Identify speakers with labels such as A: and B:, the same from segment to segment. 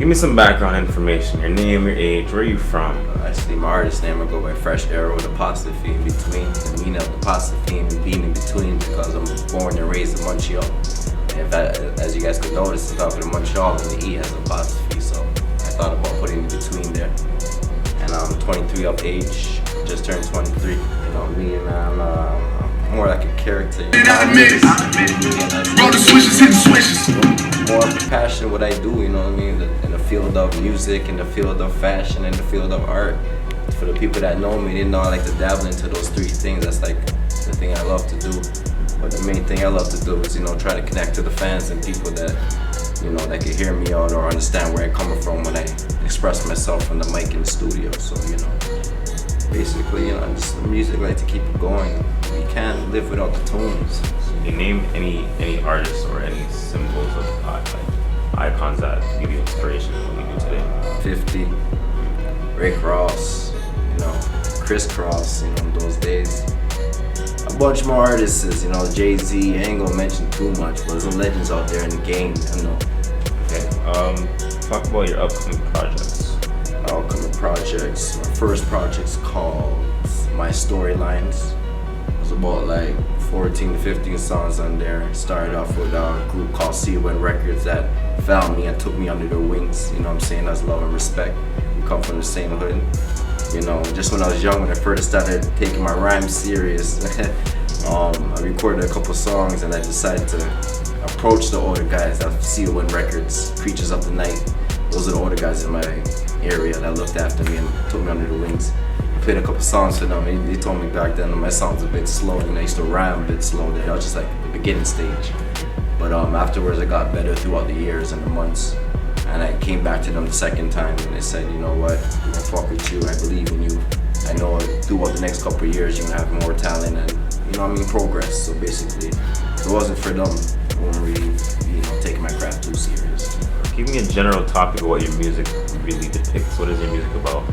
A: me some background information. Your name, your age, where are you from?
B: Actually, my artist name, I go by Fresh Arrow with apostrophe in between. The meaning of apostrophe and being in between because I'm born and raised in Montreal. And as you guys could notice, I'm talking to Montreal and the E has apostrophe, so I thought about putting in between there. And I'm 23 of age, just turned 23. You know me, and I'm more like a character. More of a passion what I do, you know what I mean? In the field of music, in the field of fashion, in the field of art. For the people that know me, they know I like to dabble into those three things. That's like the thing I love to do. But the main thing I love to do is, try to connect to the fans and people that, that can hear me out or understand where I'm coming from when I express myself on the mic in the studio. So, basically, just the music, I like to keep it going. You can't live without the tunes.
A: You name any artists or any symbols of icons that give you inspiration in what you do today?
B: 50, Rick Ross, Crisscross, those days. A bunch more artists, Jay-Z, I ain't gonna mention too much, but there's some legends out there in the game,
A: Okay, talk about your upcoming projects.
B: My first project's called My Storylines. It's about like 14 to 15 songs on there. Started off with a group called C-Win Records that found me and took me under their wings. That's love and respect. We come from the same hood. Just when I was young, when I first started taking my rhymes serious, I recorded a couple songs and I decided to approach the older guys at C-Win Records, Creatures of the Night. Those are the older guys in my area that looked after me and took me under the wings. I played a couple songs for them. They told me back then that my songs were a bit slow, I used to rhyme a bit slow there. That was just like the beginning stage. But afterwards I got better throughout the years and the months. And I came back to them the second time and they said, you know what, I'm gonna fuck with you, I believe in you. I know throughout the next couple of years you're gonna have more talent and progress. So basically, if it wasn't for them, I wouldn't really taking my craft too serious.
A: Give me a general topic of what your music really depicts. What is your music about?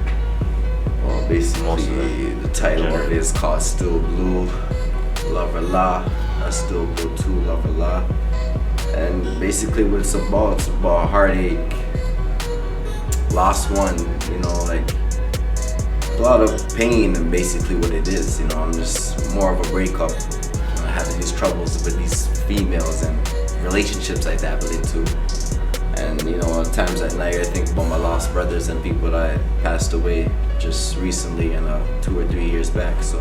B: Well, basically, the title of it is called SteelBlue, LoveorLaw. That's SteelBlue 2, LoveorLaw. And basically what it's about heartache, lost one, a lot of pain and basically what it is, I'm just more of a breakup, having these troubles with these females and relationships I dabble into. And times at night I think about my lost brothers and people that passed away just recently and 2 or 3 years back. So,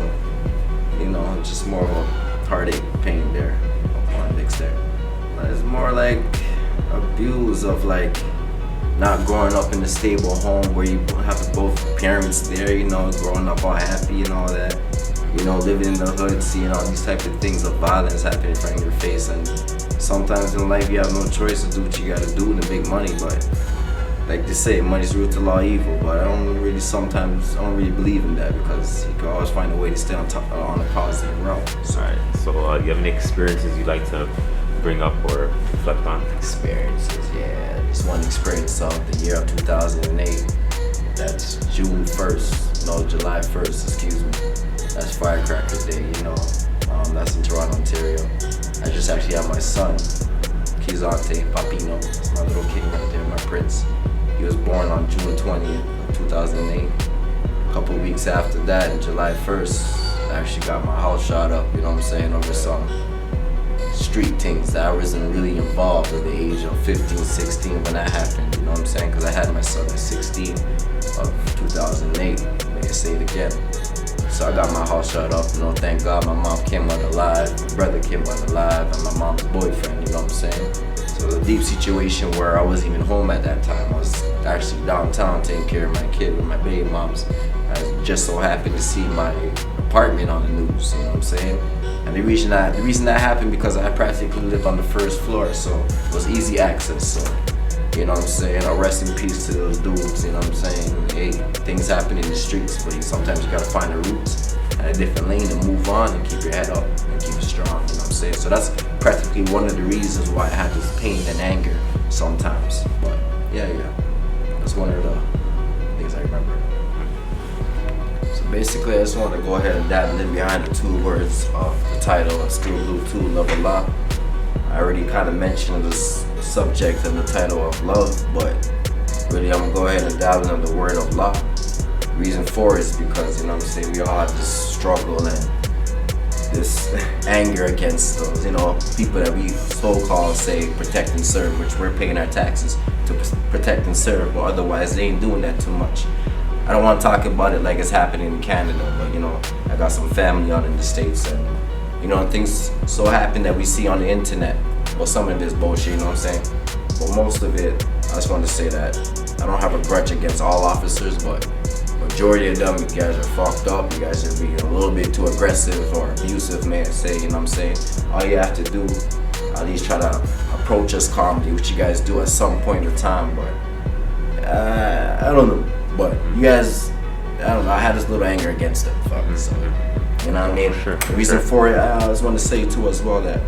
B: just more of a heartache, pain there, upon mix there. It's more like abuse of not growing up in a stable home where you have both parents there, growing up all happy and all that. Living in the hood, seeing all these type of things of violence happening in front of your face. And sometimes in life you have no choice to do what you gotta do to make money, but like they say, money's root to law evil, but I don't really believe in that because you can always find a way to stay on a positive route.
A: Alright, so do you have any experiences you'd like to bring up or reflect on?
B: Experiences, yeah. This one experience of the year of 2008. That's July 1st, excuse me. That's Firecracker Day, that's in Toronto, Ontario. I just actually have my son, Kizante Papino. That's my little kid right there, my prince. He was born on June 20th, 2008. A couple weeks after that, on July 1st, I actually got my house shot up, over some street things that I wasn't really involved at the age of 15, 16 when that happened, because I had my son at 16 of 2008, may I say it again. So I got my house shut up, thank God my mom came out alive, my brother came out alive, and my mom's boyfriend, So it was a deep situation where I wasn't even home at that time. I was actually downtown taking care of my kid with my baby moms. I just so happened to see my apartment on the news, And the reason that happened because I practically lived on the first floor, so it was easy access, so. Rest in peace to those dudes, Hey, things happen in the streets, but sometimes you gotta find the roots and a different lane and move on and keep your head up and keep it strong, So that's practically one of the reasons why I have this pain and anger sometimes. But yeah, that's one of the things I remember. So basically, I just want to go ahead and dabble in behind the 2 words of the title of SteelBlue 2, LoveorLaw. I already kind of mentioned this subject and the title of love, but really, I'm gonna go ahead and dabble in the word of law. Reason for it is because, you know what I'm saying, we all have this struggle and this anger against those, you know, people that we so-called say protect and serve, which we're paying our taxes to protect and serve, but otherwise they ain't doing that too much. I don't want to talk about it like it's happening in Canada, but you know, I got some family out in the States, and you know, things so happen that we see on the internet. Well, some of this bullshit, you know what I'm saying? But most of it, I just want to say that I don't have a grudge against all officers, but majority of them, you guys are fucked up. You guys are being a little bit too aggressive or abusive, man. Say, you know what I'm saying? All you have to do, at least try to approach us calmly, which you guys do at some point in time. But I don't know. But you guys, I don't know. I had this little anger against them, so you know what I mean. The reason for it, I just want to say too as well that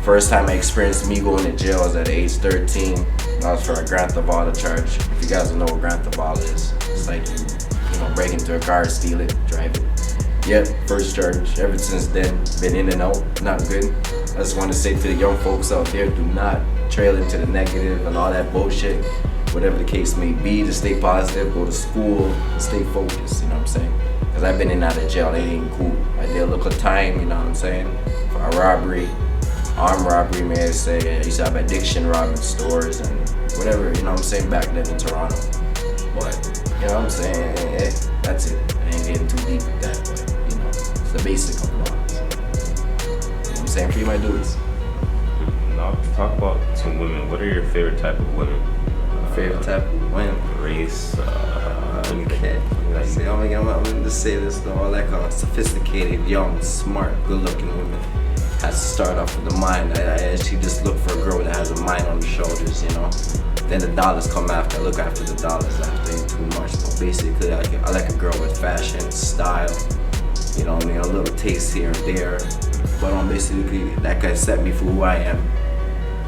B: first time I experienced me going to jail was at age 13. That was for a grand theft auto charge. If you guys don't know what grand theft auto is, it's like you know, break into a car, steal it, drive it. Yep, first charge. Ever since then, been in and out, not good. I just want to say to the young folks out there, do not trail into the negative and all that bullshit. Whatever the case may be, to stay positive, go to school, and stay focused, you know what I'm saying? Because I've been in and out of jail, it ain't cool. I did a little time, you know what I'm saying, for a robbery, armed robbery, may I say. I used to have addiction robbing stores and whatever, you know what I'm saying, back then in Toronto. But, you know what I'm saying, that's it. I ain't getting too deep with that, but, you know, it's the basic of law. So, you know what I'm saying, free my dudes.
A: Now, to talk about some women, what are your favorite type of women?
B: Favorite type of women?
A: Race,
B: Okay. See, I'm gonna say this though. I like a sophisticated, young, smart, good-looking woman. Has to start off with the mind. I actually just look for a girl that has a mind on the shoulders, you know. Then the dollars come after. I look after the dollars after, ain't too much. But basically, I like a girl with fashion, style. You know what I mean? A little taste here and there. But basically, that can set me for who I am.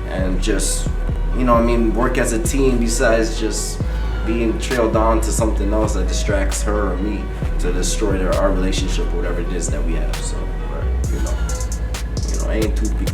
B: And just, you know what I mean, work as a team besides just being trailed on to something else that distracts her or me to destroy our relationship or whatever it is that we have. So, you know, I ain't too picky